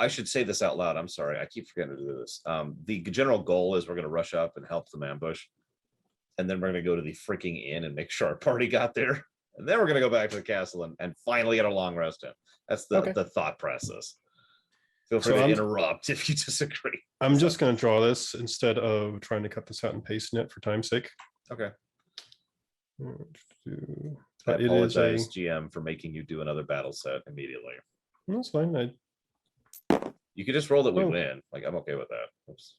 I should say this out loud. I'm sorry. I keep forgetting to do this. The general goal is we're going to rush up and help them ambush. And then we're going to go to the freaking inn and make sure our party got there. And then we're going to go back to the castle and finally get a long rest in. That's the thought process. Feel free to interrupt if you disagree. I'm just going to draw this instead of trying to cut this out and paste in it for time's sake. Okay. I apologize, GM, for making you do another battle set immediately. That's fine. You could just roll that we win. Like, I'm okay with that. Oops.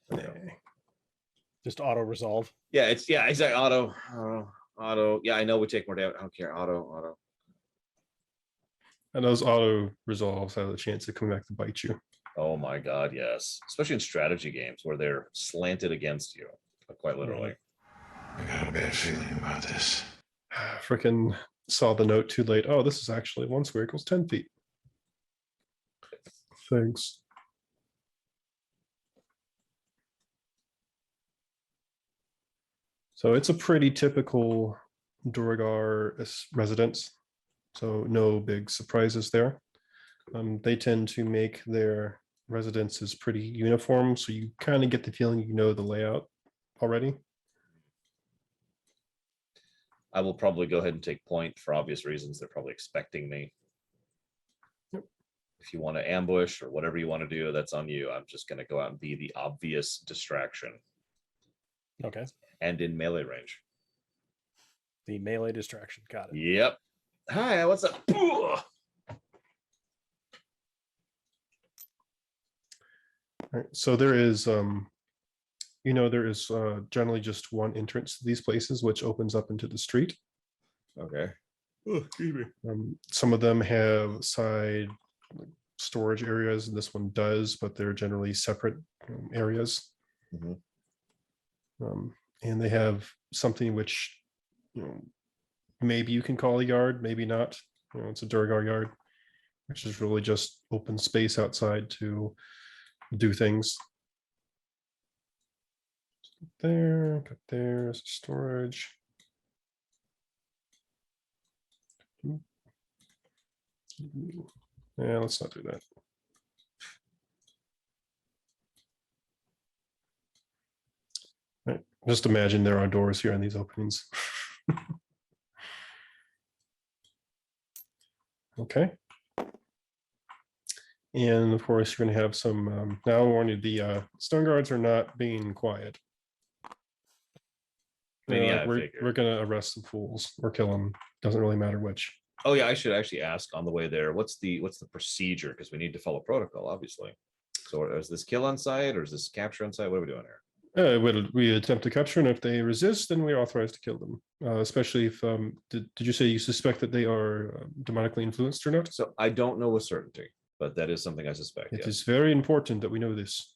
Just auto resolve. Yeah, exactly. Auto. Yeah, I know we take more damage. I don't care. Auto. And those auto resolves have a chance of coming back to bite you. Oh my God, yes. Especially in strategy games where they're slanted against you, quite literally. I got a bad feeling about this. Frickin' saw the note too late. Oh, this is actually 1 square equals 10 feet. Thanks. So it's a pretty typical Duergar residence. So no big surprises there. They tend to make their residences pretty uniform, so you kind of get the feeling you know the layout already. I will probably go ahead and take point for obvious reasons. They're probably expecting me. Yep. If you want to ambush or whatever you want to do, that's on you. I'm just going to go out and be the obvious distraction. Okay. And in melee range. The melee distraction. Got it. Yep. Hi, what's up? All right, so there is, there is generally just one entrance to these places, which opens up into the street. Okay. Oh, excuse me. Some of them have side storage areas, and this one does, but they're generally separate areas. Mm-hmm. And they have something which, maybe you can call a yard, maybe not. It's a Duergar yard, which is really just open space outside to do things. There's storage. Yeah, let's not do that. Right. Just imagine there are doors here in these openings. Okay. And of course, you're going to have some, now I warn you, the stone guards are not being quiet. Yeah, we're going to arrest some fools or kill them. Doesn't really matter which. Oh yeah, I should actually ask on the way there, what's the procedure? Because we need to follow protocol, obviously. So is this kill on site or is this capture on site? What are we doing here? We attempt to capture, and if they resist, then we are authorized to kill them. Especially if, did you say you suspect that they are demonically influenced or not? So I don't know with certainty, but that is something I suspect. It is very important that we know this.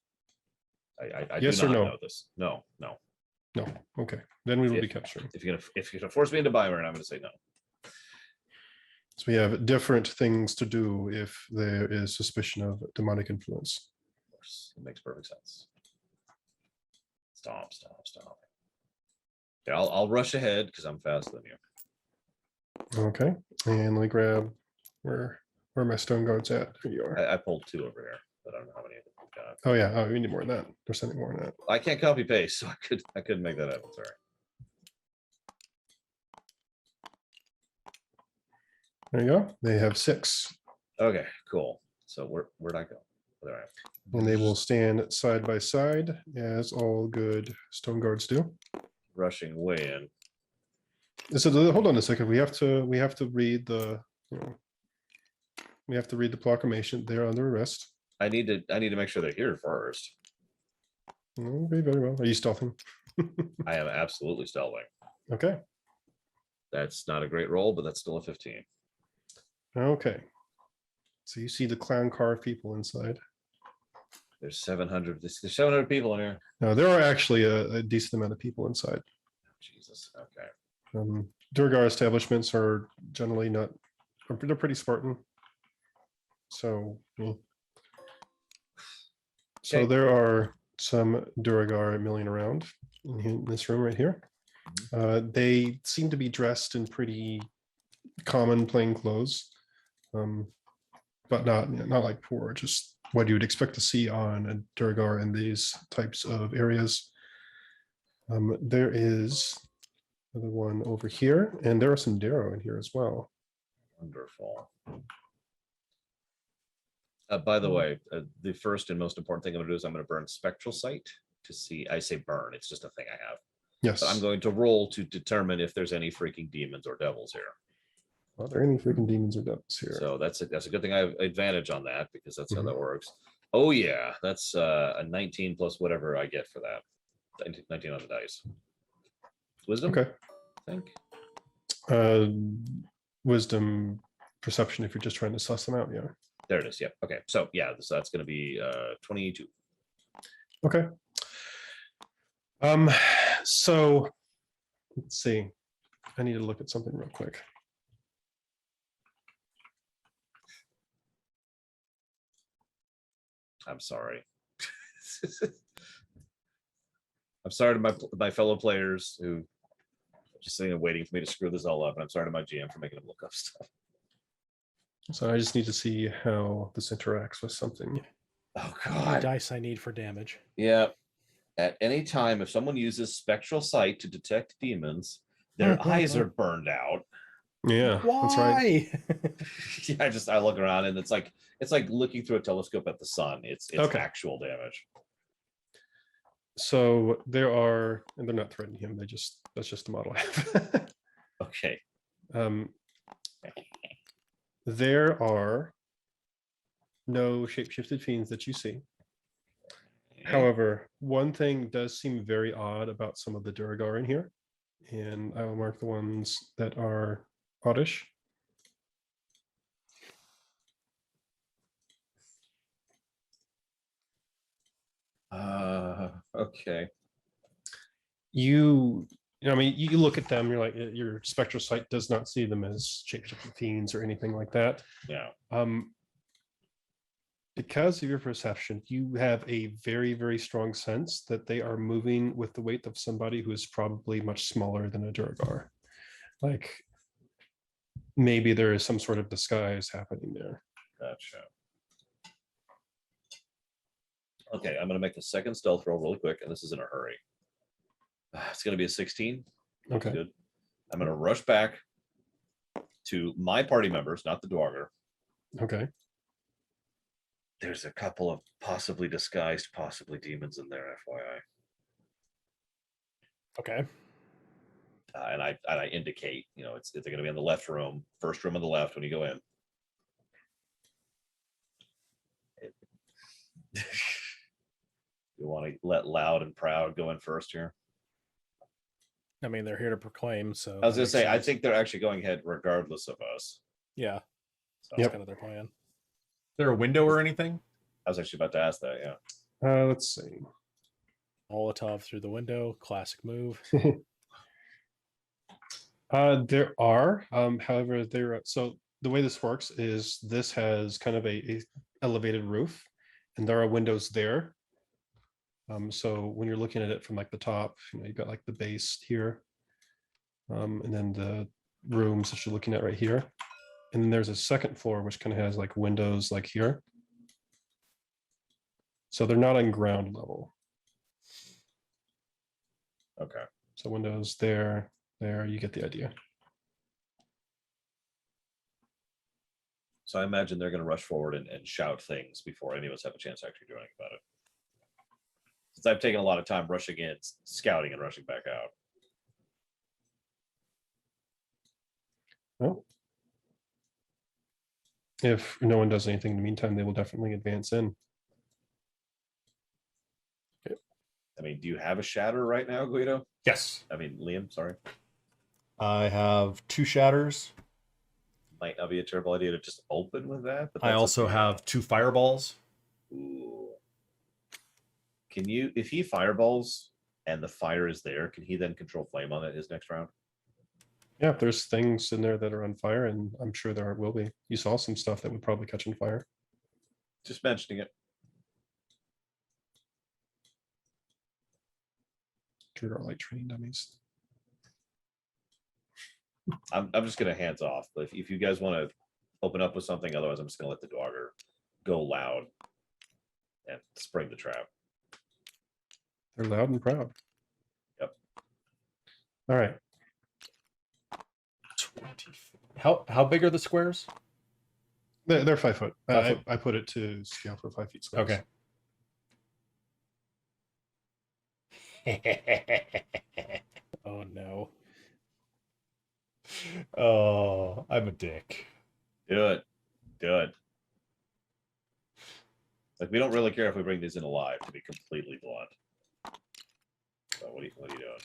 I yes do not or no? know this. No. No. Okay. Then we will be capturing. If you're gonna force me into Byron, I'm gonna say no. So we have different things to do if there is suspicion of demonic influence. Of course, it makes perfect sense. Stop. Yeah, I'll rush ahead because I'm faster than you. Okay, and let me grab where are my stone guards at? Here you are. I pulled 2 over here, but I don't know how many of them we've got. Oh yeah, we need more than that. There's something more than that. I can't copy paste, so I couldn't make that happen. Sorry. There you go. They have 6. Okay, cool. So where'd I go? There I am. And they will stand side by side as all good stone guards do. Rushing way in. So hold on a second. We have to read the we have to read the proclamation. They're under arrest. I need to make sure they're here first. Okay, very well. Are you stealthing? I am absolutely stealthing. Okay. That's not a great roll, but that's still a 15. Okay. So you see the clown car people inside. There's 700. There's 700 people in here. No, there are actually a decent amount of people inside. Jesus. Okay. Duergar establishments are generally not. They're pretty Spartan. So. So there are some Duergar milling around in this room right here. They seem to be dressed in pretty common plain clothes, but not like poor, just what you would expect to see on a Durgar in these types of areas. There is another one over here, and there are some Darrow in here as well. Wonderful. By the way, the first and most important thing I'm going to do is I'm going to burn Spectral Sight to see. I say burn, it's just a thing I have. Yes. So I'm going to roll to determine if there's any freaking demons or devils here. Are there any freaking demons or devils here? So that's a good thing I have advantage on that because that's how Mhm. that works. Oh yeah, that's a 19 plus whatever I get for that. 19 on the dice. Wisdom, Okay. I think. Wisdom, perception, if you're just trying to suss them out, yeah. There it is. Yep. Okay. So yeah, so that's going to be 22. Okay. So let's see. I need to look at something real quick. I'm sorry. I'm sorry to my fellow players who are just sitting and waiting for me to screw this all up. And I'm sorry to my GM for making him look up stuff. So I just need to see how this interacts with something. Oh How many God. dice I need for damage? Yeah. At any time, if someone uses Spectral Sight to detect demons, their eyes are burned out. Yeah, that's right. Why? I look around and it's like looking through a telescope at the sun. It's Okay. actual damage. So there are, and they're not threatening him. That's just the model I have. Okay. There are no shapeshifted fiends that you see. However, one thing does seem very odd about some of the Duragar in here, and I will mark the ones that are oddish. Okay. I mean, you look at them, you're like, your spectral sight does not see them as shapeshifted fiends or anything like that. Yeah. Because of your perception, you have a very, very strong sense that they are moving with the weight of somebody who is probably much smaller than a Duragar. Like maybe there is some sort of disguise happening there. Gotcha. Okay, I'm going to make the second stealth roll really quick, and this is in a hurry. It's going to be a 16. Looks Okay. good. I'm going to rush back to my party members, not the Dwarger. Okay. There's a couple of possibly disguised, possibly demons in there, FYI. Okay. And I indicate, they're going to be in the left room, first room on the left when you go in. You want to let Loud and Proud go in first here? I mean, they're here to proclaim, so. I was that going to makes say, I sense. think they're actually going ahead regardless of us. Yeah, So that's kind of their plan. Is there a window or anything? I was actually about to ask that, yeah. Let's see. Molotov through the window, classic move. There are, however, so the way this works is this has kind of a elevated roof, and there are windows there. So when you're looking at it from like the top, you've got like the base here, and then the rooms that you're looking at right here, and then there's a second floor which kind of has like windows like here. So they're not on ground level. Okay. So windows there, you get the idea. So I imagine they're going to rush forward and shout things before any of us have a chance to actually do anything about it. Since I've taken a lot of time rushing in, scouting, and rushing back out. Well, if no one does anything in the meantime, they will definitely advance in. I mean, do you have a shatter right now, Guido? Yes. I mean, Liam, sorry. I have 2 shatters. Might not be a terrible idea to just open with that. But I that's up also to you. have 2 fireballs. Ooh. Can you, if he fireballs and the fire is there, can he then control flame on it his next round? Yeah, if there's things in there that are on fire, and I'm sure there will be. You saw some stuff that would probably catch on fire. Just mentioning it. Trigger light training dummies. I'm just gonna hands off. But if you guys want to open up with something, otherwise I'm just gonna let the Dogger go loud. and spring the trap. They're loud and proud. Yep. All right. 20. How big are the squares? They're 5 foot. 5 foot. I put it to scale for 5 feet squares. Okay. Oh no. Oh, I'm a dick. Do it. Do it. Like, we don't really care if we bring these in alive, to be completely blunt. So what are you doing?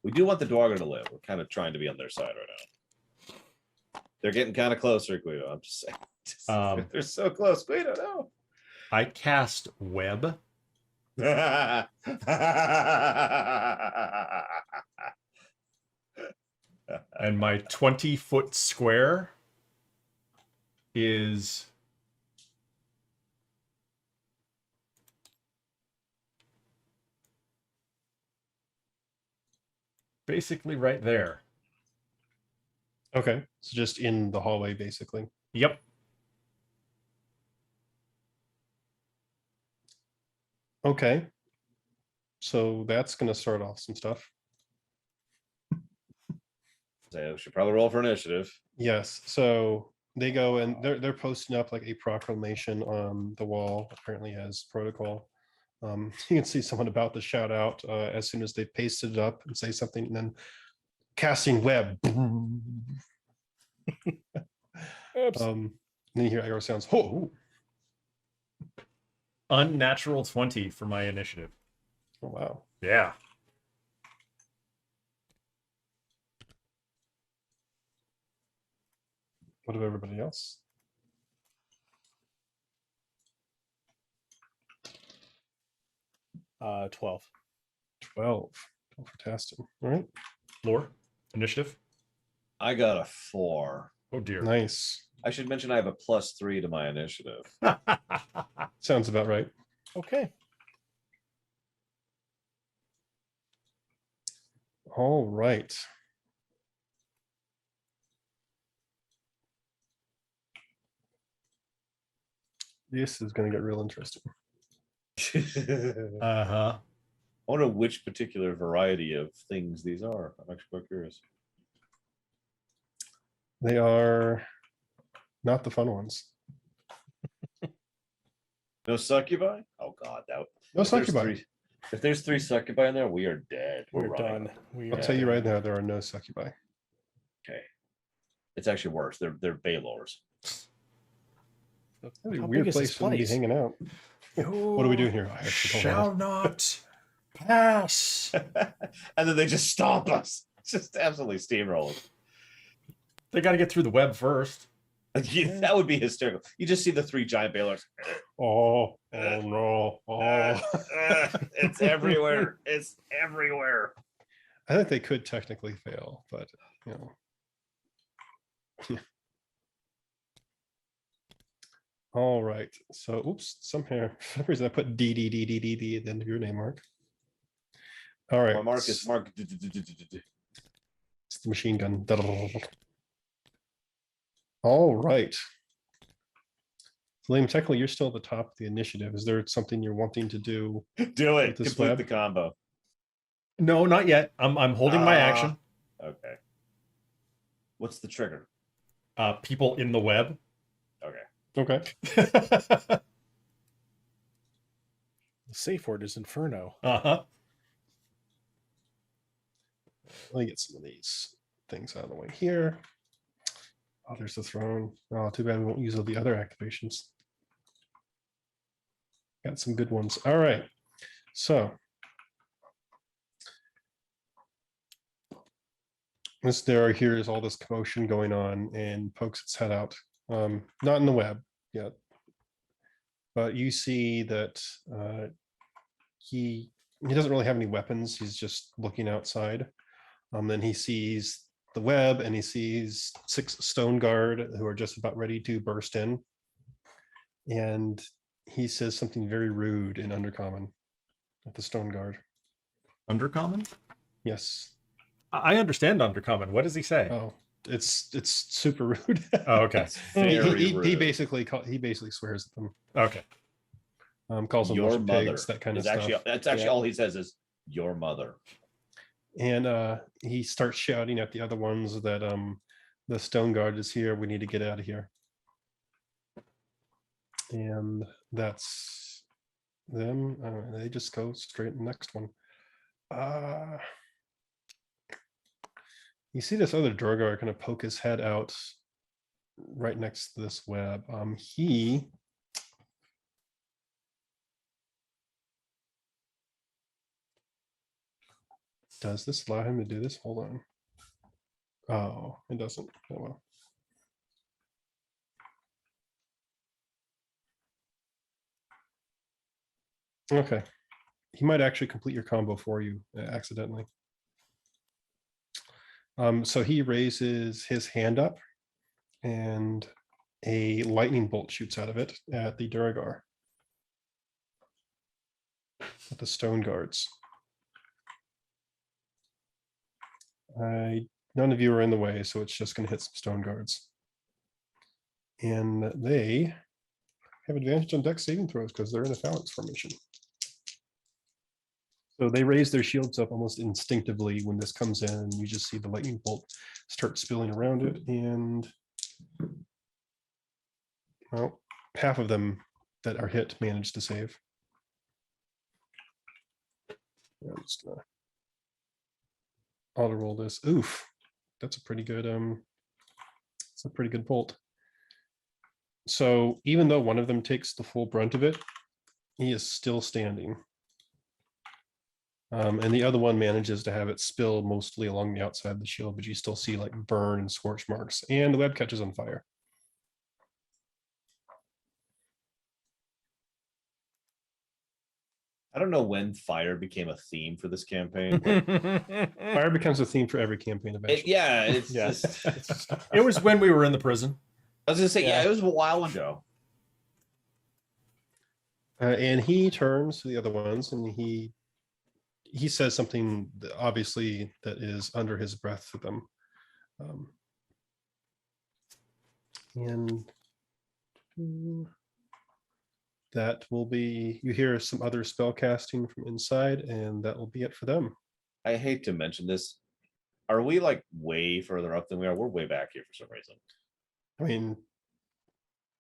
We do want the Dwargo to live. We're kind of trying to be on their side right now. They're getting kind of closer, Guido. I'm just saying. They're so close, Guido. No. I cast web. And my 20-foot square is basically right there. Okay. So just in the hallway, basically. Yep. Okay. So that's going to start off some stuff. So we should probably roll for initiative. Yes. So they go and they're posting up like a proclamation on the wall, apparently as protocol. You can see someone about to shout out as soon as they pasted it up and say something, and then casting web. Oops. Then you hear echo sounds. Oh, Unnatural 20 for my initiative. oh wow. Yeah. What of everybody else? Uh, 12. 12. 12 for Taston. All right. Lore, initiative. I got a 4. Oh dear. Nice. I should mention I have a +3 to my initiative. Sounds about right. Okay. All right. This is going to get real interesting. Uh-huh. I wonder which particular variety of things these are. I'm actually quite curious. They are not the fun ones. No succubi? Oh god, that No if there's succubi. if there's 3 succubi in there, we are dead. We're running. done. We I'll are tell you right done. now, there are no succubi. Okay. It's actually worse. They're Baylors. That's a How weird big is place this for them to be place? hanging out. What are we doing here? I actually don't know. Shall not pass. And then they just stomp us. It's just absolutely steamrolling. They got to get through the web first. That would be hysterical. You just see the 3 giant Baylors. Oh no. Oh. It's everywhere. It's everywhere. I think they could technically fail, but you know. All right. So oops, somehow for some reason I put D at the end of your name, Mark. All right. My mark is Mark. It's the machine gun. All right. Liam, technically you're still at the top of the initiative. Is there something you're wanting to do? Do it. With this Complete web? the combo. No, not yet. I'm holding my action. Okay. What's the trigger? People in the web. Okay. Okay. The safe word is Inferno. Uh-huh. Let me get some of these things out of the way here. Oh, there's the throne. Oh, too bad we won't use all the other activations. Got some good ones. All right. So this there here is all this commotion going on and pokes its head out. Not in the web yet, but you see that he doesn't really have any weapons. He's just looking outside. Then he sees the web and he sees 6 stone guard who are just about ready to burst in. And he says something very rude in Undercommon at the stone guard. Undercommon? Yes. I understand Undercommon. What does he say? Oh, it's super rude. Oh, okay. It's very he rude. basically swears at them. Okay. Calls them a Your bunch of mother. pigs, that kind of is actually stuff. that's actually all he says is your mother. And he starts shouting at the other ones that the stone guard is here. We need to get out of here. And that's them. They just go straight to the next one. You see this other Durgar kind of poke his head out right next to this web. He does this allow him to do this? Hold on. Oh, it doesn't. Oh well. Okay. He might actually complete your combo for you accidentally. So he raises his hand up and a lightning bolt shoots out of it at the Duragar. At the stone guards. None of you are in the way, so it's just going to hit some stone guards. And they have advantage on dex saving throws because they're in a phalanx formation. So they raise their shields up almost instinctively when this comes in, and you just see the lightning bolt start spilling around it. And well, half of them that are hit manage to save. Yeah, I'm just gonna auto roll this. Oof, that's a pretty good it's a pretty good bolt. So even though one of them takes the full brunt of it, he is still standing. And the other one manages to have it spill mostly along the outside of the shield, but you still see like burn and scorch marks, and the web catches on fire. I don't know when fire became a theme for this campaign. But Fire becomes a theme for every campaign eventually. it's Yeah. just. It was when we were in the prison. I was gonna say, Yeah. it was a while ago. And he turns to the other ones and he says something that obviously that is under his breath to them. And that will be, you hear some other spell casting from inside, and that will be it for them. I hate to mention this. Are we like way further up than we are? We're way back here for some reason. I mean,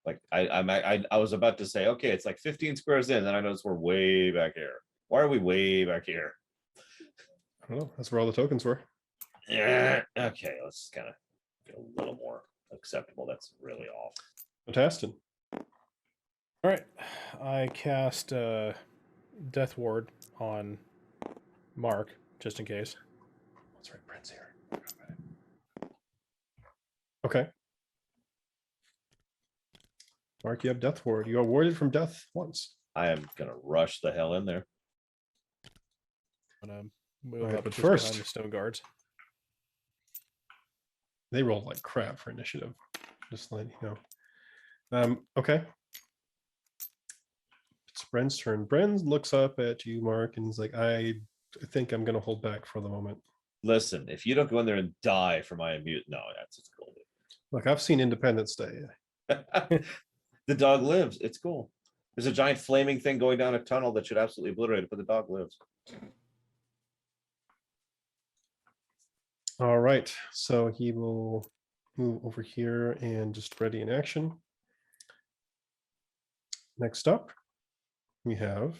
Like I was about to say, okay, it's like 15 squares in, then I notice we're way back here. Why are we way back here? I don't know. That's where all the tokens were. Yeah. Okay, let's kind of get a little more acceptable. That's really off. Fantastic. All right, I cast Death Ward on Mark just in case. That's right, Brent's here. Okay. Mark, you have Death Ward. You are warded from death once. I am gonna rush the hell in there. I'm gonna move All right, up but just first- behind the stone guards. They rolled like crap for initiative. Just letting you know. Okay. It's Bren's turn. Bren looks up at you, Mark, and he's like, I think I'm gonna hold back for the moment. Listen, if you don't go in there and die for my immune, no, that's it's cool. Look, I've seen Independence Day. The dog lives. It's cool. There's a giant flaming thing going down a tunnel that should absolutely obliterate it, but the dog lives. All right, so he will move over here and just ready in action. Next up, we have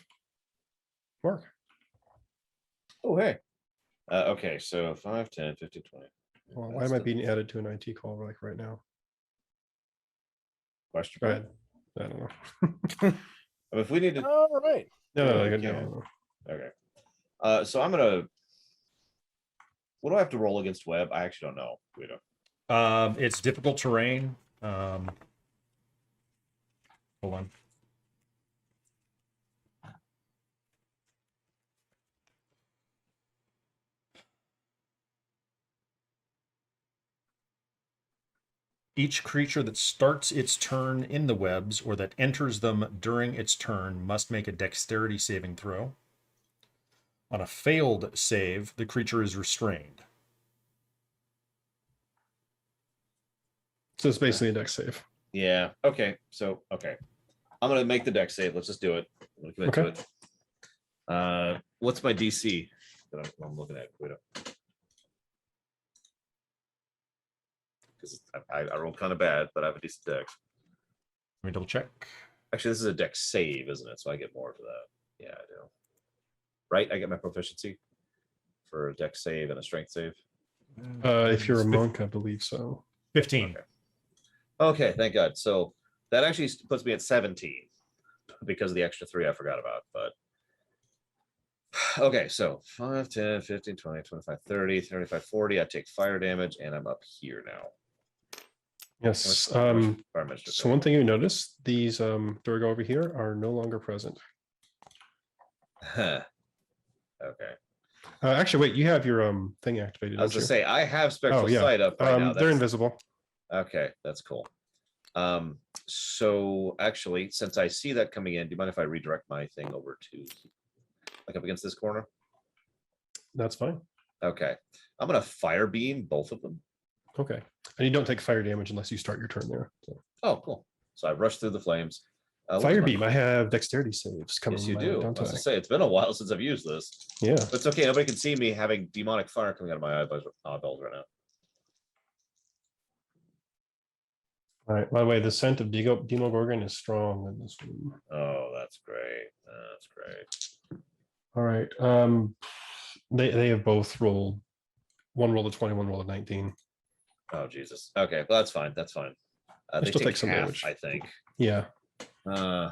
Mark. Oh, hey. Okay, so 5, 10, 15, 20. Well, why am I being added to an IT call like right now? Question? Go ahead. I don't know. If we need to. All right. No, Okay. no. Okay. So I'm gonna. What do I have to roll against web? I actually don't know. We don't. It's difficult terrain. Hold on. Each creature that starts its turn in the webs or that enters them during its turn must make a dexterity saving throw. On a failed save, the creature is restrained. So it's basically a dex save. Yeah. Okay. So okay. I'm gonna make the deck save. Let's just do it. I'm gonna commit to it. What's my DC that I'm looking at? Wait up. Because I rolled kind of bad, but I have a decent deck. Let me double check. Actually, this is a deck save, isn't it? So I get more for that. Yeah, I do. Right? I get my proficiency for a deck save and a strength save. If you're a monk, I believe so. 15. Okay, thank God. So that actually puts me at 17 because of the extra 3 I forgot about. But okay, so 5, 10, 15, 20, 25, 30, 35, 40. I take fire damage and I'm up here now. Yes. Fire damage to So take. one thing you notice, these Durga over here are no longer present. Okay. Actually, wait, you have your thing activated. I was don't gonna you? say I have spectral Oh, yeah. sight up right now. They're invisible. Okay, that's cool. So actually, since I see that coming in, do you mind if I redirect my thing over to like up against this corner? That's fine. Okay. I'm gonna fire beam both of them. Okay. And you don't take fire damage unless you start your turn there. So. Oh, cool. So I rush through the flames. Fire beam. I have dexterity saves coming. Yes, you my way, do. I don't was I? to say it's been a while since I've used this. Yeah. But it's okay. Nobody can see me having demonic fire coming out of my eyeballs right now. All right. By the way, the scent of Demogorgon is strong in this room. Oh, that's great. That's great. All right. They have both rolled. One rolled a 20, one rolled a 19. Oh, Jesus. Okay, well, that's fine. That's fine. They still take take some half, damage. I think. Yeah. Yeah,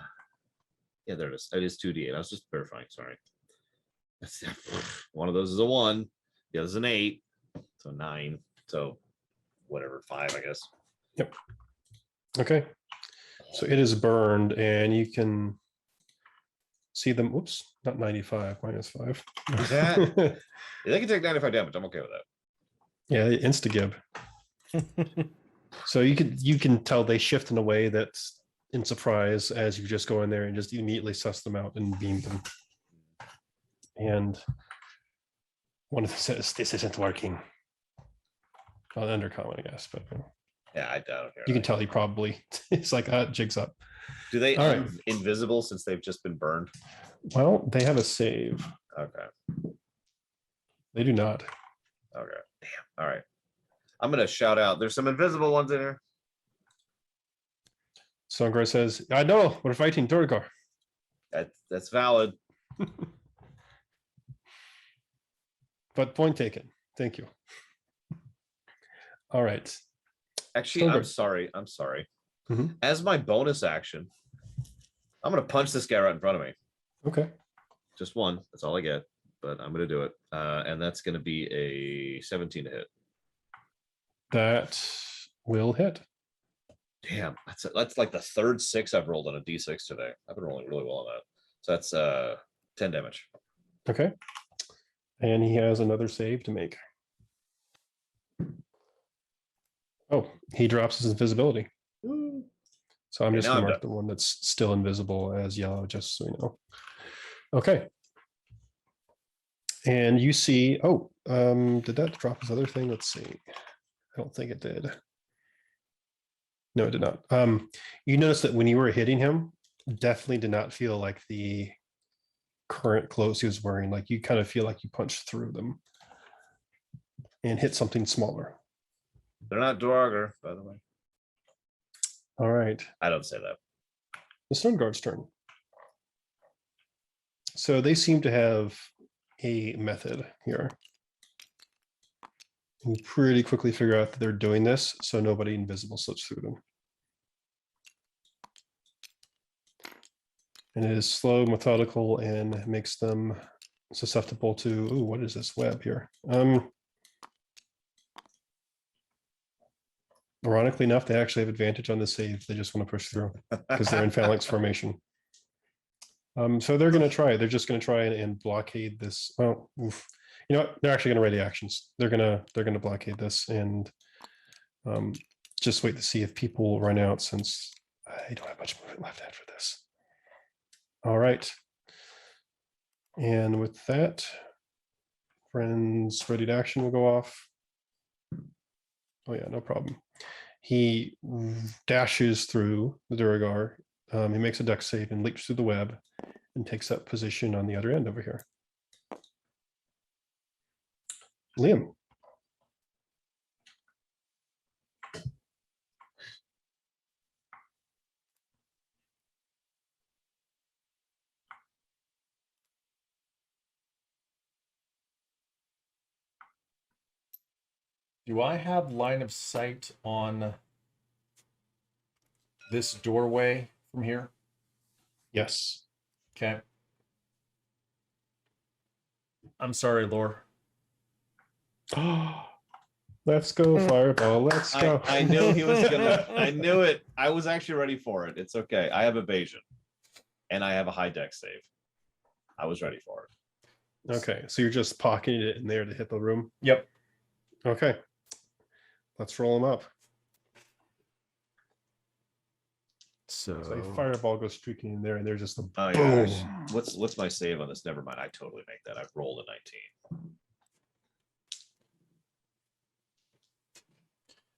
there it is. It is 2d8. I was just verifying. Sorry. One of those is a 1. The other is an 8. So 9. So whatever, 5, I guess. Yep. Okay. So it is burned, and you can see them. Whoops, not 95, -5. Yeah, they can take 95 damage. I'm okay with that. Yeah, insta-gib. So you can tell they shift in a way that's in surprise as you just go in there and just immediately suss them out and beam them. And one of them says, "This isn't working." Well, undercommon, I guess, but Yeah, I don't care. you can tell he probably it's like jigs up. Do they All right. invisible since they've just been burned? Well, they have a save. Okay. They do not. Okay. Damn. All right. I'm gonna shout out. There's some invisible ones in here. Songrar says, "I know we're fighting Durgar." That's valid. But point taken. Thank you. All right. Actually, Still I'm good. sorry. I'm sorry. Mhm. As my bonus action, I'm gonna punch this guy right in front of me. Okay. Just one. That's all I get. But I'm gonna do it. And that's gonna be a 17 to hit. That will hit. Damn, that's like the third 6 I've rolled on a d6 today. I've been rolling really well on that. So that's 10 damage. Okay. And he has another save to make. Oh, he drops his invisibility. So I'm Okay, just now going I'm to mark done. the one that's still invisible as yellow, just so you know. Okay. And you see, did that drop his other thing? Let's see. I don't think it did. No, it did not. You notice that when you were hitting him, definitely did not feel like the current clothes he was wearing. Like you kind of feel like you punched through them and hit something smaller. They're not Dwarger, by the way. All right. I don't say that. The Stone Guard's turn. So they seem to have a method here. You pretty quickly figure out that they're doing this so nobody invisible slips through them. And it is slow, methodical, and makes them susceptible to, ooh, what is this web here? Ironically enough, they actually have advantage on the save. They just want to push through because they're in phalanx formation. So they're going to try. They're just going to try and blockade this. Well, oof. You know what? They're actually going to ready actions. They're going to blockade this and just wait to see if people run out, since I don't have much movement left after this. All right. And with that, friends ready to action will go off. Oh yeah, no problem. He dashes through the Duragar, He makes a dex save and leaps through the web and takes up position on the other end over here. Liam. Do I have line of sight on this doorway from here? Yes. Okay. I'm sorry, Lore. Let's go, Fireball. Let's go. I knew he was gonna. I knew it. I was actually ready for it. It's okay. I have evasion, and I have a high dex save. I was ready for it. Okay, so you're just pocketing it in there to hit the room. Yep. Okay, let's roll them up. So So a Fireball goes streaking in there, and there's just a Oh boom. yeah. What's my save on this? Never mind. I totally make that. I've rolled a 19.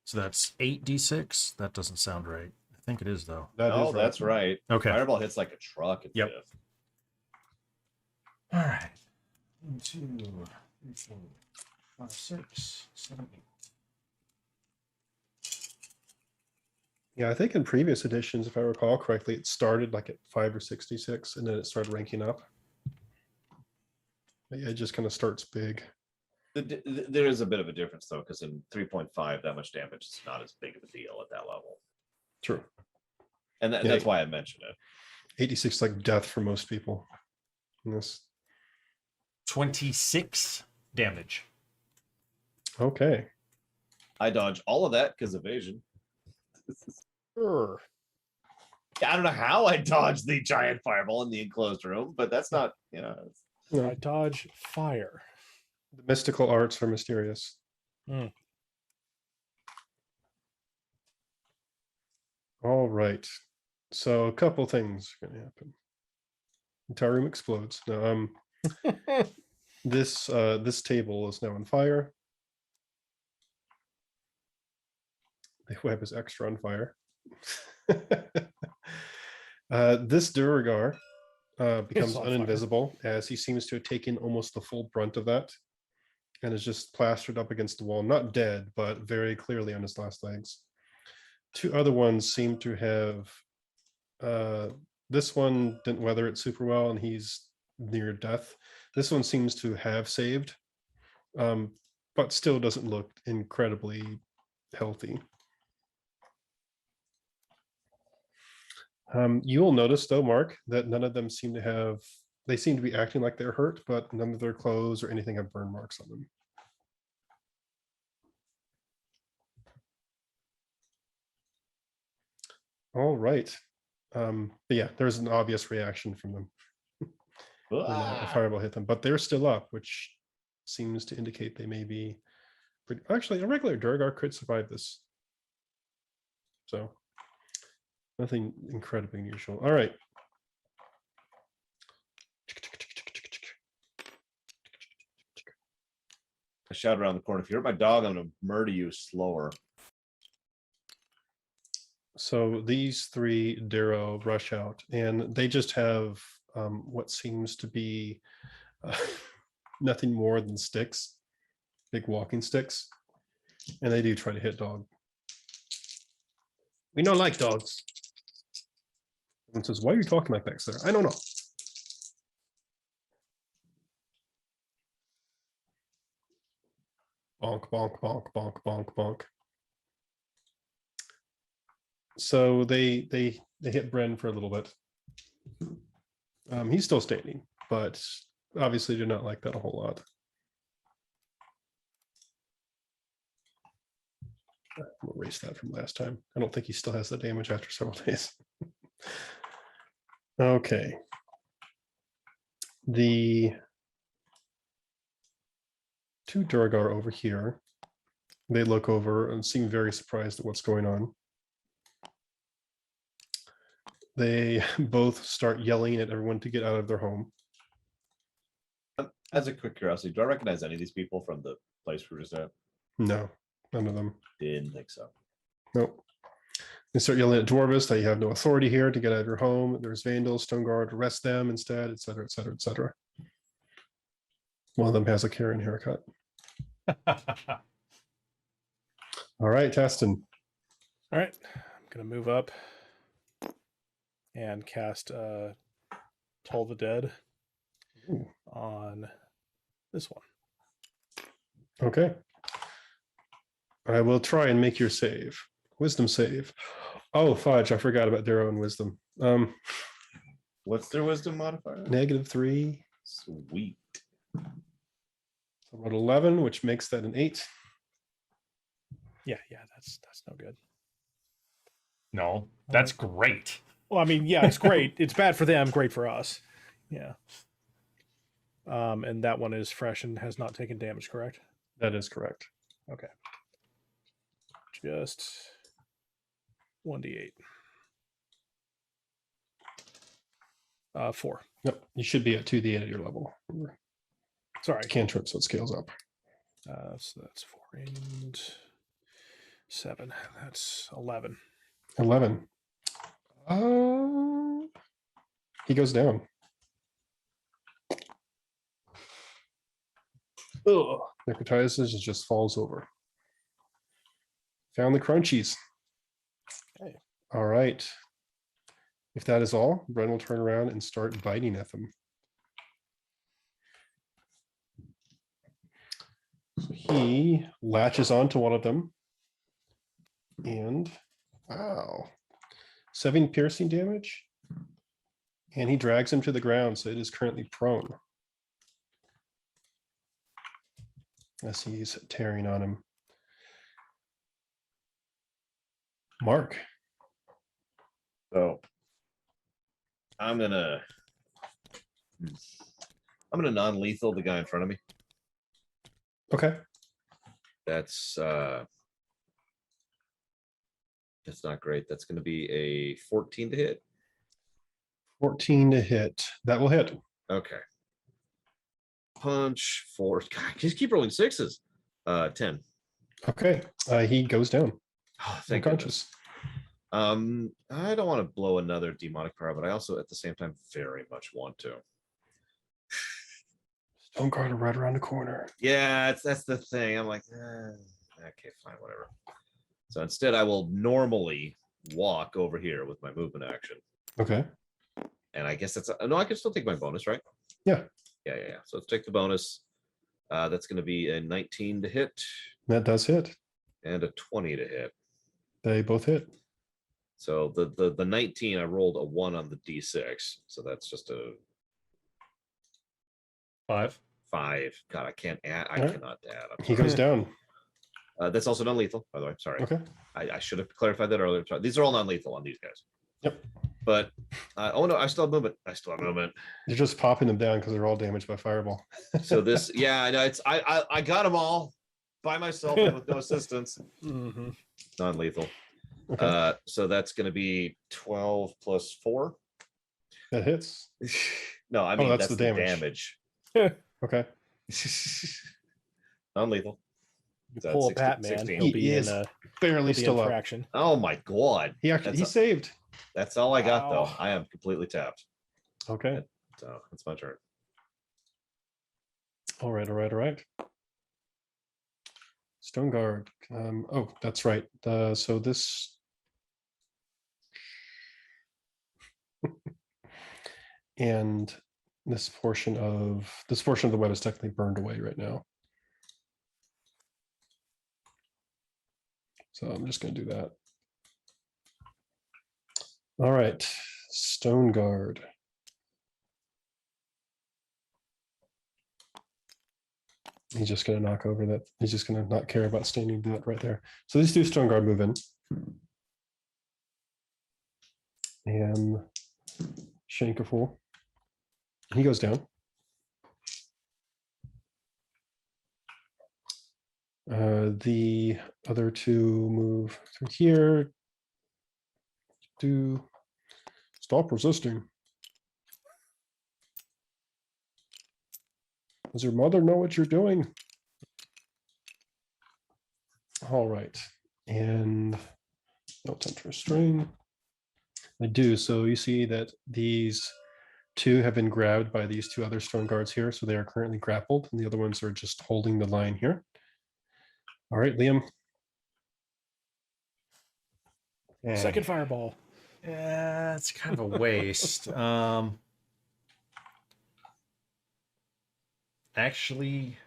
So that's 8d6. That doesn't sound right. I think it is though. That Oh, is right. that's right. Okay. Fireball hits like a truck. Yep. Fifth. All right. 1, 2, 3, 4, 5, 6, 7, 8. Yeah, I think in previous editions, if I recall correctly, it started like at 5 or 66, and then it started ranking up. But yeah, it just kind of starts big. There is a bit of a difference though, because in 3.5, that much damage is not as big of a deal at that level, True. and Yeah. that's why I mentioned it. 86 like death for most people. In this. 26 damage. Okay. I dodge all of that because evasion. Sure. I don't know how I dodged the giant fireball in the enclosed room, but that's not, it's- No, I dodge fire. the mystical arts are mysterious. Hmm. All right. So a couple things are going to happen. Entire room explodes. Now, this table is now on fire. The web is extra on fire. This Duragar becomes on fire. uninvisible as he seems to have taken almost the full brunt of that and is just plastered up against the wall, not dead, but very clearly on his last legs. Two other ones seem to have, this one didn't weather it super well and he's near death. This one seems to have saved, but still doesn't look incredibly healthy. You will notice though, Mark, that none of them seem to have, they seem to be acting like they're hurt, but none of their clothes or anything have burn marks on them. All right. But yeah, there's an obvious reaction from them when a fireball hit them, but they're still up, which seems to indicate they may be pretty, actually a regular Durgar could survive this. So nothing incredibly unusual. All right. I shout around the corner. If you hurt my dog, I'm gonna murder you slower. So these three Darrow rush out, and they just have what seems to be nothing more than sticks, big walking sticks, and they do try to hit dog. We don't like dogs. And says, "Why are you talking like that, sir?" I don't know. Bonk, bonk, bonk, bonk, bonk, bonk. So they hit Bren for a little bit. He's still standing, but obviously do not like that a whole lot. I'll erase that from last time. I don't think he still has the damage after several days. Okay. The two Durgar over here, they look over and seem very surprised at what's going on. They both start yelling at everyone to get out of their home. As a quick curiosity, do I recognize any of these people from the place we were just at? No, none of them. Didn't think so. Nope. You start yelling at Dwarvis that you have no authority here to get out of your home. There's Vandals, Stone Guard, arrest them instead, etc., etc., etc. One of them has a Karen haircut. All right, Taston. All right, I'm gonna move up and cast Toll the Dead Ooh. on this one. Okay. I will try and make your save. Wisdom save. Oh, fudge! I forgot about their own wisdom. What's their wisdom modifier? -3. Sweet. So about 11, which makes that an 8. Yeah, that's no good. No, that's great. Well, I mean, yeah, it's great. It's bad for them, great for us. Yeah. And that one is fresh and has not taken damage, correct? That is correct. Okay. Just 1d8. 4. Yep, you should be at 2d8 at your level. Sorry. Cantrip, so it scales up. So that's 4 and 7. That's 11. 11. He goes down. Ugh. Necrotizes, it just falls over. Found the crunchies. Okay. All right. If that is all, Bren will turn around and start biting at them. So he latches onto one of them. And wow. 7 piercing damage. And he drags him to the ground, so it is currently prone. As he's tearing on him. Mark. So I'm gonna non-lethal the guy in front of me. Okay. That's not great. That's gonna be a 14 to hit. 14 to hit. That will hit. Okay. Punch 4. God, just keep rolling 6s. 10. Okay. He goes down. Oh, thank goodness. Unconscious. I don't want to blow another demonic power, but I also at the same time very much want to. Stone Guard are right around the corner. Yeah, that's the thing. I'm like, okay, fine, whatever. So instead, I will normally walk over here with my movement action. Okay. And I guess that's no, I can still take my bonus, right? Yeah. Yeah. So let's take the bonus. That's going to be a 19 to hit That does hit. and a 20 to hit. They both hit. So the 19, I rolled a 1 on the d6, so that's just a 5. 5. God, I can't add. I All right. cannot add. I'm He sorry. goes down. That's also non-lethal, by the way. Sorry, Okay. I should have clarified that earlier. Sorry. These are all non-lethal on these guys. Yep. But oh no, I still have movement. I still have movement. You're just popping them down because they're all damaged by fireball. So this, yeah, I know it's I got them all by myself with no assistance. Mm-hmm. Non-lethal. Okay. So that's going to be 12 plus 4. That hits. No, I mean that's that's the the damage. damage. Okay. Non-lethal. You So pull a 16 Batman, 16. he'll be He in is a Barely still up. fraction. Oh my god. He actually That's he saved. That's all I got though. Wow. I am completely tapped. Okay. So it's my turn. All right. Stone Guard. Oh, that's right. So this and this portion of the web is technically burned away right now. So I'm just going to do that. All right, Stone Guard. He's just going to knock over that. He's just going to not care about standing that right there. So these 2 Stone Guard move in. And Shankerful. He goes down. The other 2 move through here. Do stop resisting. Does your mother know what you're doing? All right. And No attempt to restrain. I do. So you see that these two have been grabbed by these two other stone guards here. So they are currently grappled, and the other ones are just holding the line here. All right, Liam. And Second fireball. Yeah, it's kind of a waste. Actually,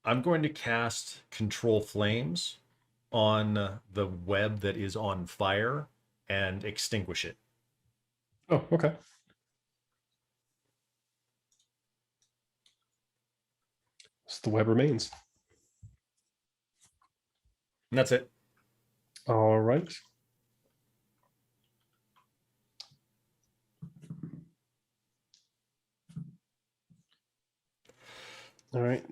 I'm going to cast Control Flames on the web that is on fire and extinguish it. Oh, okay. So the web remains. And that's it. All right. All right.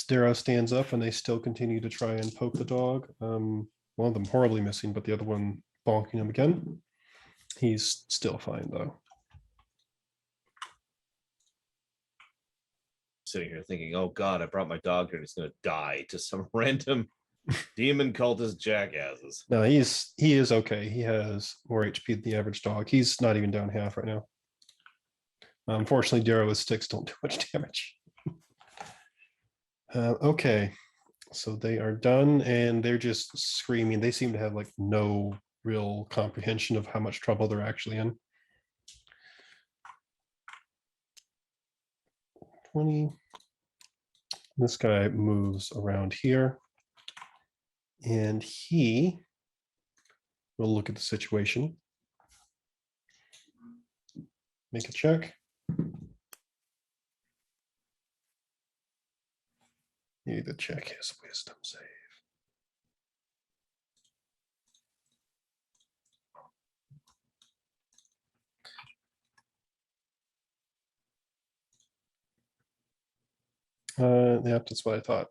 Darrow stands up and they still continue to try and poke the dog. One of them horribly missing, but the other one bonking him again. He's still fine though. Sitting here thinking, oh God, I brought my dog here and he's going to die to some random demon cultist jackasses. No, he is okay. He has more HP than the average dog. He's not even down half right now. Unfortunately, Darrow with sticks don't do much damage. Okay, so they are done and they're just screaming. They seem to have like no real comprehension of how much trouble they're actually in. 20. This guy moves around here and he will look at the situation. Make a check. You need to check his wisdom save. Yeah, that's what I thought.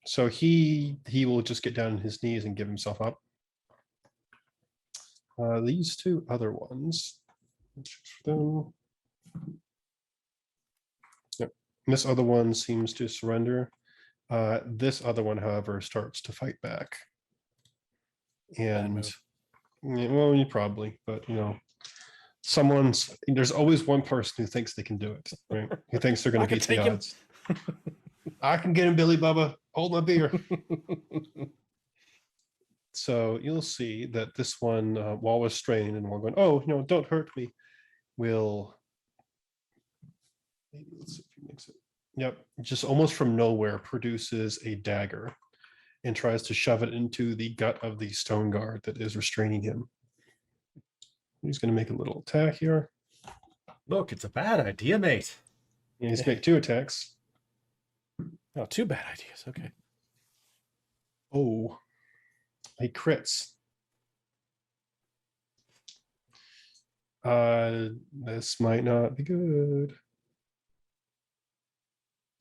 So he will just get down on his knees and give himself up. These two other ones. Them. Yep. This other one seems to surrender. This other one, however, starts to fight back. And yeah, well, you probably, but you know, there's always one person who thinks they can do it, right? Who thinks they're going to beat the odds. I can get him, Billy Bubba. Hold my beer. So you'll see that this one, while restrained and while going, oh, you know, don't hurt me, will maybe let's see if he makes it. Yep, just almost from nowhere produces a dagger and tries to shove it into the gut of the stone guard that is restraining him. He's going to make a little attack here. Look, it's a bad idea, mate. And he's going to make 2 attacks. Oh, 2 bad ideas. Okay. Oh, he crits. This might not be good.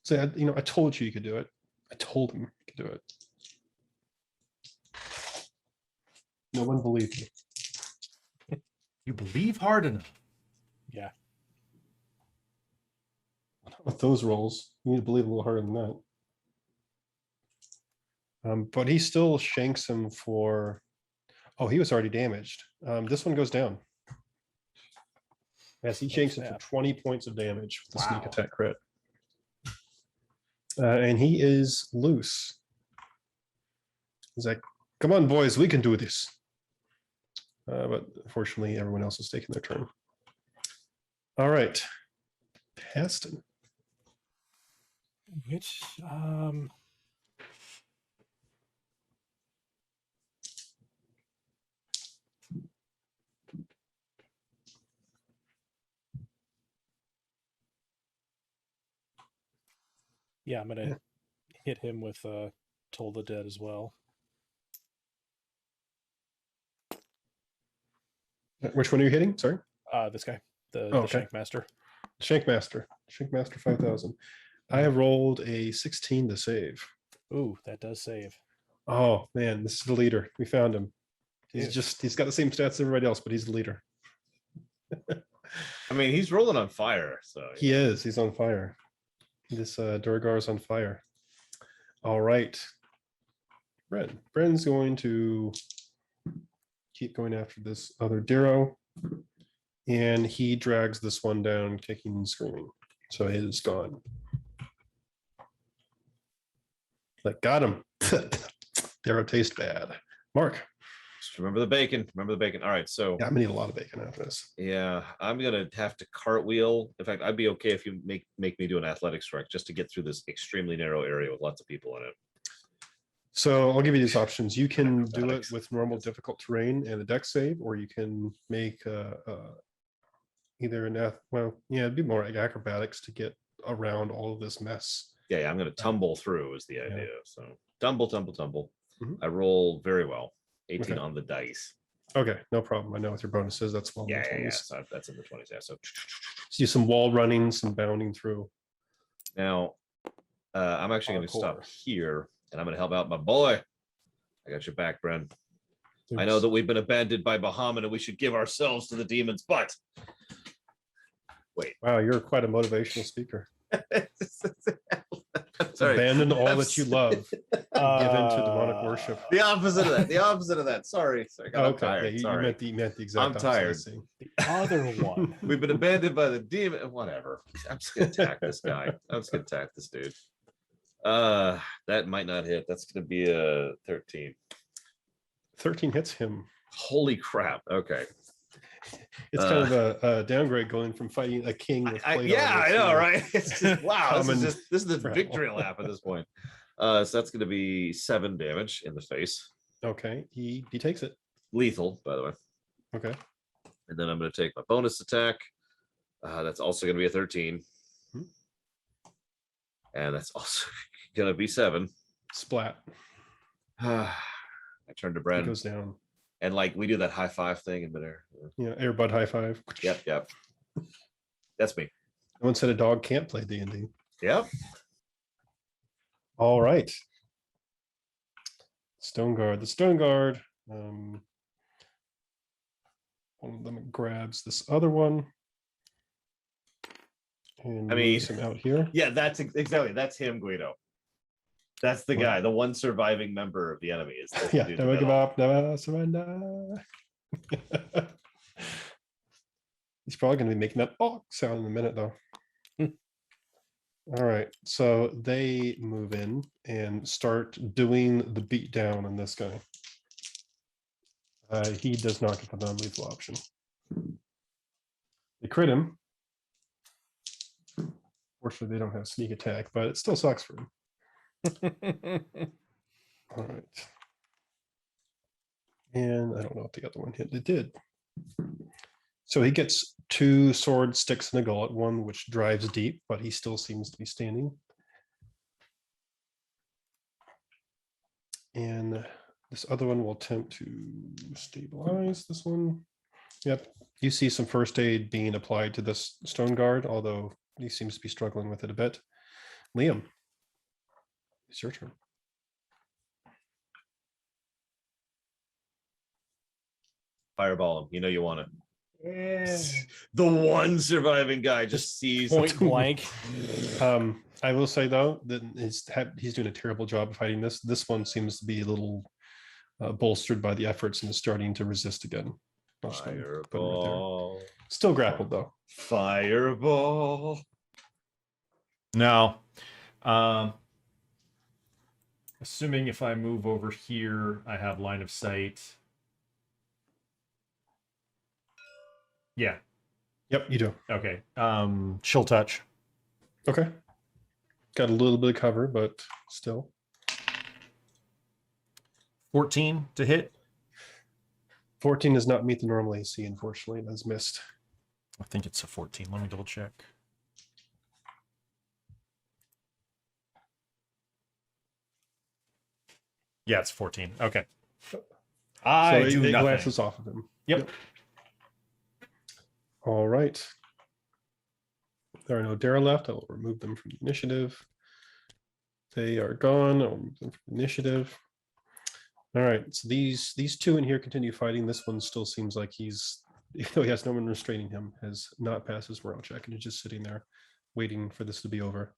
So, you know, I told you could do it. I told him he could do it. No one believed me. You believe hard enough. Yeah. With those rolls, you need to believe a little harder than that. But he still shanks him for. Oh, he was already damaged. This one goes down. Yes, he shanks him for 20 points of damage with the sneak attack crit. And he is loose. He's like, come on, boys, we can do this. But unfortunately, everyone else has taken their turn. All right. Paston. Which yeah, I'm gonna hit him with Toll the Dead as well. Which one are you hitting? Sorry. This guy, the okay. Shankmaster. Shankmaster 5000. I have rolled a 16 to save. Ooh, that does save. Oh man, this is the leader. We found him. He's Ew. he's got the same stats as everybody else, but he's the leader. I mean, he's rolling on fire, so He is. He's on fire. This Durgar is on fire. All right. Bren's going to keep going after this other Darrow. And he drags this one down, kicking and screaming. So it is gone. Like, got him. Darrow tastes bad. Mark. Just remember the bacon. Remember the bacon. All right. So Yeah, I'm gonna need a lot of bacon after this. yeah, I'm gonna have to cartwheel. In fact, I'd be okay if you make me do an athletics check just to get through this extremely narrow area with lots of people in it. So I'll give you these options. You can do it Acrobatics. with normal difficult terrain and a deck save, or you can make either it'd be more like acrobatics to get around all of this mess. Yeah, I'm gonna tumble through is the Yeah. idea. So tumble. Mhm. I roll very well. 18 Okay. on the dice. Okay, no problem. I know with your bonuses, that's well in the Yeah. 20s. So that's in the 20s. Yeah. So See some wall running, some bounding through. now I'm actually going to stop Hardcore. here and I'm going to help out my boy. I got your back, Bren. I know There's- that we've been abandoned by Bahamut and we should give ourselves to the demons, but Wow, you're quite a motivational speaker. sorry. Abandon all that you love. Give in to demonic worship. The opposite of that. The opposite of that. Sorry. I'm Okay, tired. yeah, you Sorry. meant the exact I'm opposite, I tired. see. The other one. We've been abandoned by the demon. Whatever. I'm just gonna attack this guy. I'm just gonna attack this dude. That might not hit. That's gonna be a 13. 13 hits him. Holy crap. Okay. It's kind of a downgrade going from fighting a king with plate Yeah, armor I know, to right? It's just wow. common This is the rebel. victory lap at this point. So that's gonna be 7 damage in the face. Okay, he takes it. Lethal, by the way. Okay. And then I'm gonna take my bonus attack. That's also gonna be a 13. Hmm. And that's also gonna be 7. Splat. I turn to He Bren. goes down. And like we do that high five thing in midair. Yeah, Airbud high five. Yep. That's me. No one said a dog can't play D&D. Yep. All right. Stone Guard. The Stone Guard. One of them grabs this other one. And I mean- moves him out here. Yeah, exactly. That's him, Guido. That's the What? guy, the one surviving member of the enemy. Is the Yeah, dude in the never give middle. up, never surrender. He's probably going to be making that bonk sound in a minute, though. All right, so they move in and start doing the beat down on this guy. He does not get the non-lethal option. They crit him. Fortunately, they don't have sneak attack, but it still sucks for him. All right. And I don't know what the other one hit. It did. So he gets 2 sword sticks in the gullet, one which drives deep, but he still seems to be standing. And this other one will attempt to stabilize this one. Yep. You see some first aid being applied to this stone guard, although he seems to be struggling with it a bit. Liam, it's your turn. Fireball him. You know you want to. The one surviving guy just sees Point blank. I will say though that he's doing a terrible job of fighting this. This one seems to be a little bolstered by the efforts and is starting to resist again. I'll just go ahead and put it right there. Fireball. Still grappled though. Fireball. Now, assuming if I move over here, I have line of sight. Yeah. Yep, you do. Okay. Chill touch. Okay. Got a little bit of cover, but still. 14 to hit. 14 does not meet the normal AC, unfortunately. That's missed. I think it's a 14. Let me double check. Yeah, it's 14. Okay. I so do it nothing. glances off of him. Yep. All right. There are no Dara left. I will remove them from the initiative. They are gone. I'll remove them from the initiative. All right. So these 2 in here continue fighting. This one still seems like he's, even though he has no one restraining him, has not passed his morale check and is just sitting there waiting for this to be over.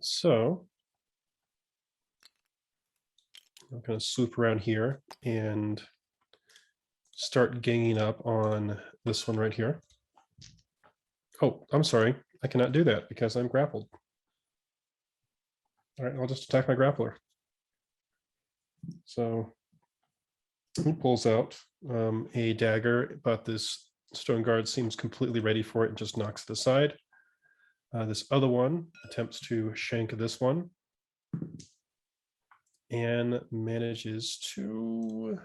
So I'm going to swoop around here and start ganging up on this one right here. Oh, I'm sorry. I cannot do that because I'm grappled. All right, I'll just attack my grappler. So he pulls out a dagger, but this stone guard seems completely ready for it and just knocks it aside. This other one attempts to shank this one and manages to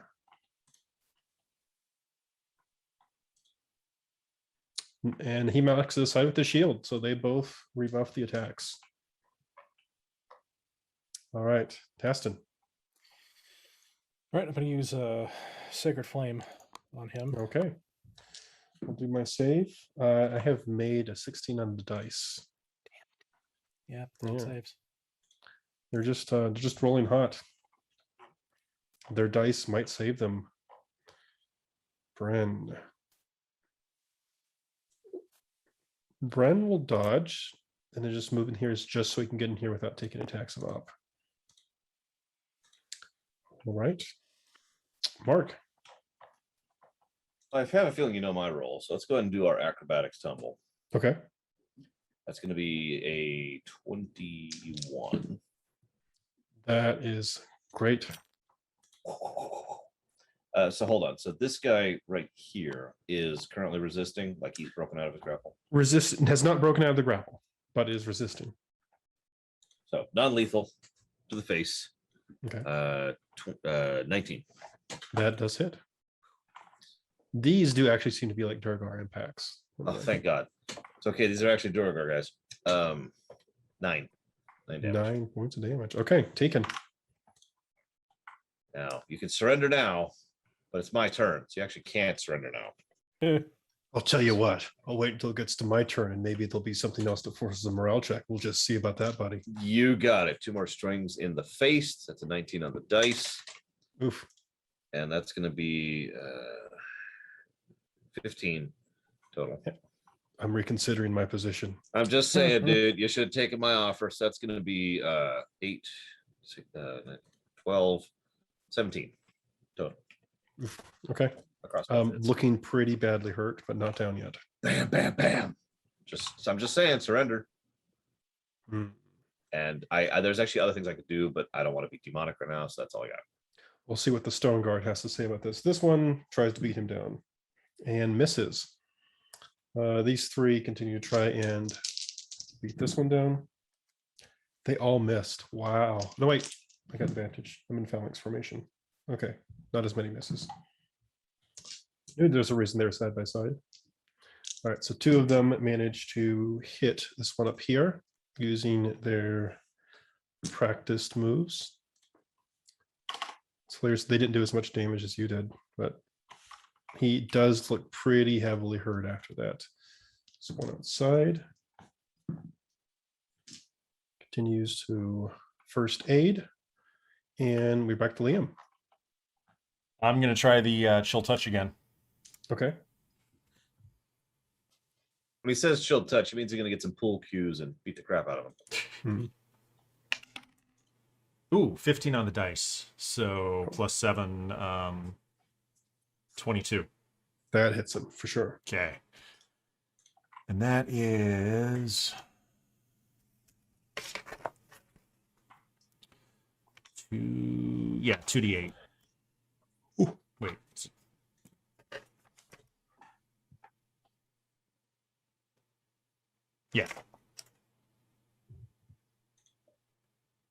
he knocks it aside with the shield, so they both rebuff the attacks. All right, Taston. All right, I'm going to use a Sacred Flame on him. Okay. I'll do my save. I have made a 16 on the dice. Yeah, 10 Yeah. saves. They're just rolling hot. Their dice might save them. Bren will dodge, and then just move in here is just so he can get in here without taking attacks of op. All right, Mark. I have a feeling you know my role, so let's go ahead and do our acrobatics tumble. Okay. That's going to be a 21. That is great. So hold on. So this guy right here is currently resisting, like he's broken out of his grapple. Resist has not broken out of the grapple, but is resisting. So non-lethal to the face. Okay. 19. That does hit. These do actually seem to be like Durgar impacts. Oh, thank God. It's okay. These are actually Duragar guys. 9 damage. 9 points of damage. Okay, taken. Now you can surrender now, but it's my turn, so you actually can't surrender now. I'll tell you what. I'll wait until it gets to my turn, and maybe there'll be something else that forces a morale check. We'll just see about that, buddy. You got it. 2 more strings in the face. That's a 19 on the dice. Oof. And that's going to be 15 total. I'm reconsidering my position. I'm just saying, dude, you should have taken my offer. So that's going to be 8, 12, 17 total. Oof. Okay. Across both hits. Looking pretty badly hurt, but not down yet. Bam, bam, bam. I'm just saying, surrender. Mm. And I there's actually other things I could do, but I don't want to be demonic right now, so that's all I got. We'll see what the stone guard has to say about this. This one tries to beat him down and misses. These 3 continue to try and beat this one down. They all missed. Wow. No, wait. I got advantage. I'm in phalanx formation. Okay. Not as many misses. There's a reason they're side by side. All right. So 2 of them managed to hit this one up here using their practiced moves. So they didn't do as much damage as you did, but he does look pretty heavily hurt after that. So one outside. Continues to first aid. And we're back to Liam. I'm going to try the chill touch again. Okay. When he says chill touch, it means he's going to get some pool cues and beat the crap out of him. Ooh, 15 on the dice. So plus 7, 22. That hits him for sure. Okay. And that is 2d8. Ooh. Wait. Yeah.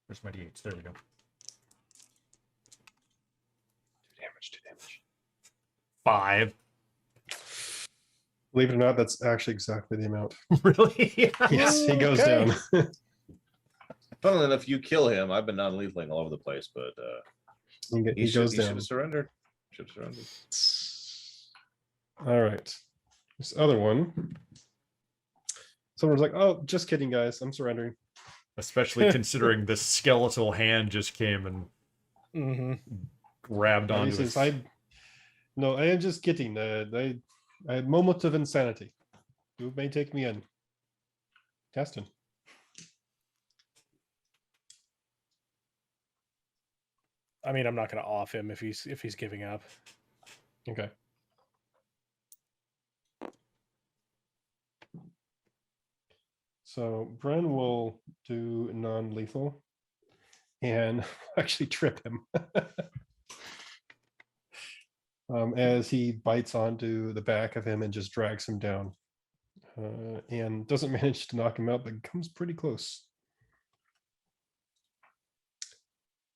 Where's my d8s? There we go. 2 damage. 5. Believe it or not, that's actually exactly the amount. Really? Yes, he goes Okay. down. Funnily enough, you kill him. I've been non-lethaling all over the place, but he goes he down. should have surrendered. All right. This other one. Someone's like, "Oh, just kidding, guys. I'm surrendering." Especially considering the skeletal hand just came and grabbed And he onto says, his... "No, I am just kidding. I had moments of insanity. You may take me in." Taston. I mean, I'm not going to off him if he's giving up. Okay. So Bren will do non-lethal and actually trip him as he bites onto the back of him and just drags him down, and doesn't manage to knock him out, but comes pretty close.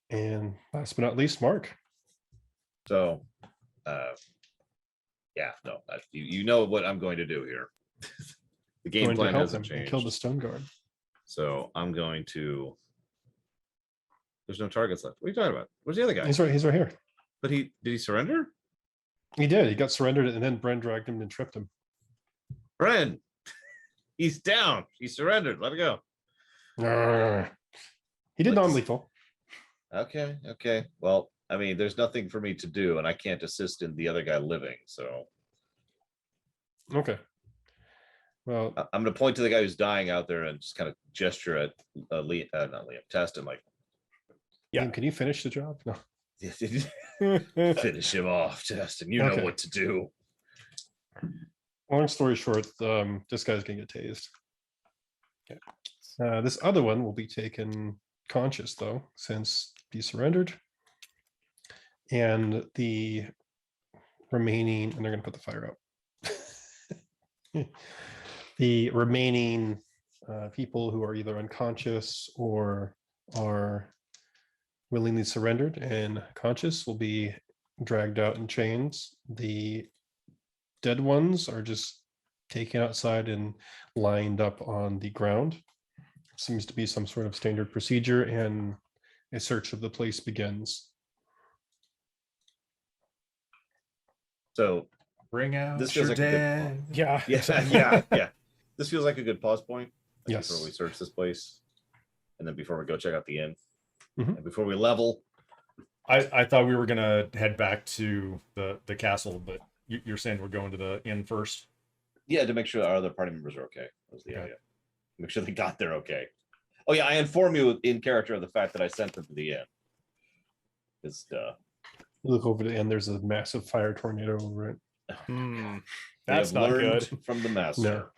And last but not least, Mark. So, yeah, no, you know what I'm going to do here. The game Going to plan help hasn't him and kill the changed. stone guard. So I'm going to. There's no targets left. What are you talking about? Where's the other guy? He's right here. But did he surrender? He did. He got surrendered, and then Bren dragged him and tripped him. Bren, he's down. He surrendered. Let it go. He did Let's- non-lethal. Okay. Well, I mean, there's nothing for me to do, and I can't assist in the other guy living. So Okay. Well, I'm going to point to the guy who's dying out there and just kind of gesture at not Liam, Test, and like, Yeah. Liam, can you finish the job? No. finish him off, Test, and you know Okay. what to do. Long story short, this guy's gonna get tased. Okay. This other one will be taken conscious though, since he surrendered. And the remaining, and they're gonna put the fire out. The remaining people who are either unconscious or are willingly surrendered and conscious will be dragged out in chains. The dead ones are just taken outside and lined up on the ground. Seems to be some sort of standard procedure, and a search of the place begins. So Bring out This your feels like a good dead. Yeah. yeah. This feels like a good pause point. Like, Yes. Before we search this place, and then before we go check out the inn, Mhm. and before we level. I thought we were gonna head back to the castle, but you're saying we're going to the inn first. Yeah, to make sure our other party members are okay. Was the Okay. idea. Make sure they got there okay. Oh yeah, I inform you in character of the fact that I sent them to the inn. It's Look over the end, there's a massive fire tornado over it. Hmm. they That's have not learned good. from the master.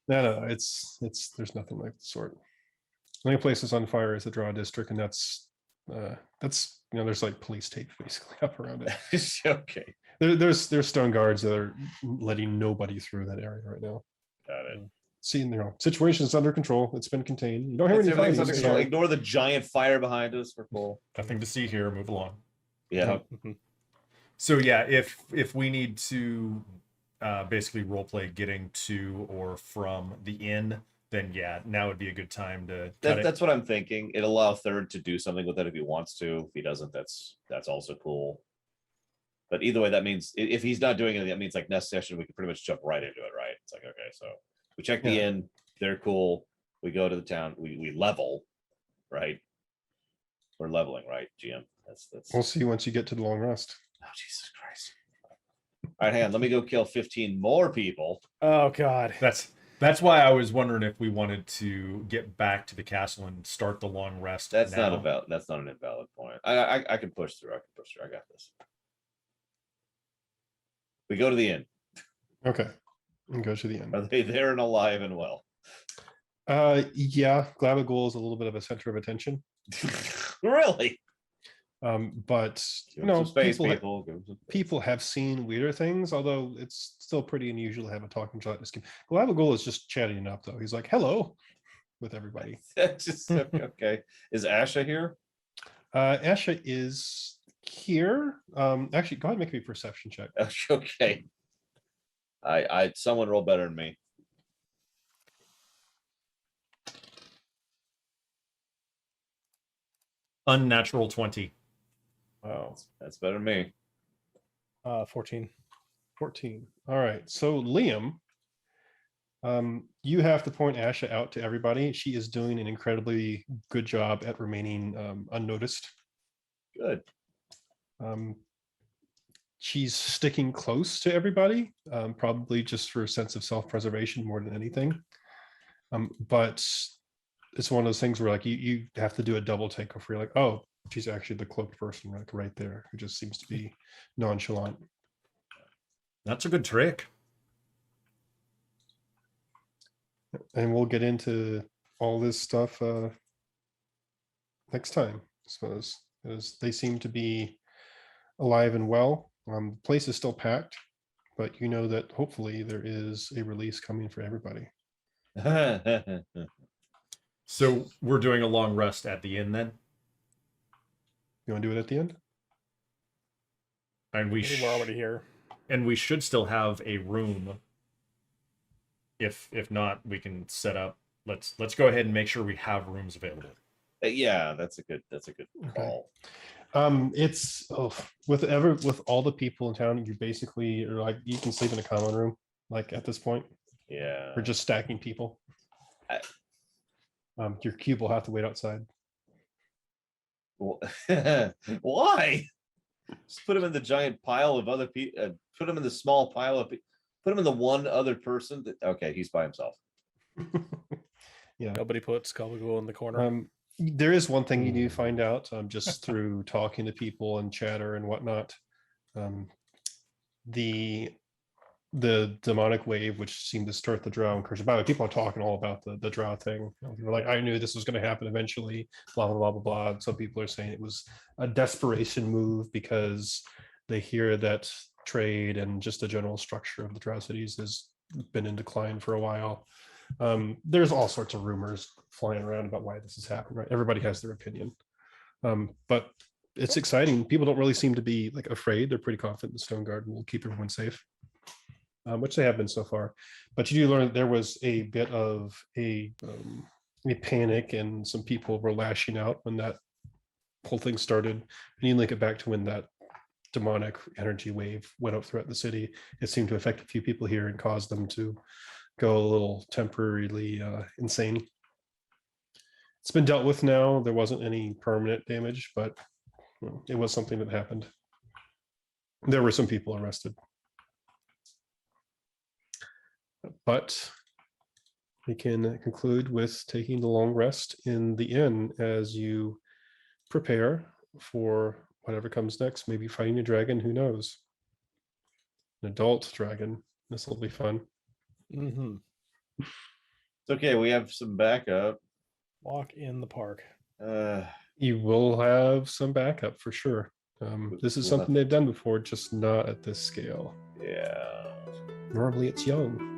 No, it's there's nothing like the sort. The only place that's on fire is the Draw District, and that's there's like police tape basically up around it. Okay, There's stone guards that are letting nobody through that area right now. got it. Seeing situation's under control. It's been contained. You don't hear any Everything's fighting. under control. Ignore the giant fire behind us for full. Nothing to see here. Move along. Yeah. Mhm. So yeah, if we need to basically roleplay getting to or from the inn, then yeah, now would be a good time to cut it. That's what I'm thinking. It'll allow Third to do something with it if he wants to. If he doesn't, that's also cool. But either way, that means if he's not doing it, that means like next session we can pretty much jump right into it, right? It's like, okay, so we check the Yeah. inn, they're cool. We go to the town, we level, right? We're leveling, right, GM? That's We'll see once you get to the long rest. oh Jesus Christ. All right, hang on. Let me go kill 15 more people. Oh God. That's why I was wondering if we wanted to get back to the castle and start the long rest. That's now. that's not an invalid point. I can push through. I got this. We go to the inn. Okay, and go to the end. Are they there and alive and well? Yeah, Glabagul is a little bit of a center of attention. Really? But Give 'em some space, people, people. Give 'em some space. people have seen weirder things, although it's still pretty unusual to have a talking shot in this game. Glabagul is just chatting it up though. He's like, hello with everybody. That's just okay. Is Asha here? Asha is here. Actually, go ahead and make me a perception check. Okay. Someone roll better than me. Unnatural 20. Wow, That's better than me. 14. 14. All right. So Liam, you have to point Asha out to everybody. She is doing an incredibly good job at remaining unnoticed. Good. She's sticking close to everybody, probably just for a sense of self-preservation more than anything. But it's one of those things where like you have to do a double take where you're like, oh, She's actually the cloaked person right there, who just seems to be nonchalant. That's a good trick. And we'll get into all this stuff next time, I suppose, because they seem to be alive and well. The place is still packed, but you know that hopefully there is a release coming for everybody. So we're doing a long rest at the inn then, You want to do it at the end? and we We're already here. and we should still have a room. If not, we can set up. Let's go ahead and make sure we have rooms available. Yeah, that's a good call. It's with all the people in town, you basically are like, you can sleep in a common room, like at this point. Yeah. We're just stacking people. Your cube will have to wait outside. Why? Just put him in the giant pile of other people. Put him in the small pile of. Put him in the one other person. Okay, he's by himself. Yeah. Nobody puts Gabagool in the corner. There is one thing you do find out just through talking to people and chatter and whatnot. The demonic wave, which seemed to start the drow incursion. By the way, people are talking all about the drow thing. People are like, I knew this was going to happen eventually, blah, blah, blah, blah, blah. And some people are saying it was a desperation move because they hear that trade and just the general structure of the drow cities has been in decline for a while. There's all sorts of rumors flying around about why this has happened, right? Everybody has their opinion. But it's exciting. People don't really seem to be like afraid. They're pretty confident the Stone Guard will keep everyone safe. Which they have been so far. But you do learn that there was a bit of a panic and some people were lashing out when that whole thing started. And you link it back to when that demonic energy wave went up throughout the city. It seemed to affect a few people here and cause them to go a little temporarily insane. It's been dealt with now. There wasn't any permanent damage, but it was something that happened. There were some people arrested. But we can conclude with taking the long rest in the inn as you prepare for whatever comes next. Maybe fighting a dragon, who knows? An adult dragon. This will be fun. Mm-hmm. It's okay. We have some backup. Walk in the park. You will have some backup for sure. This is something they've done before, just not at this scale. Yeah. Normally it's young.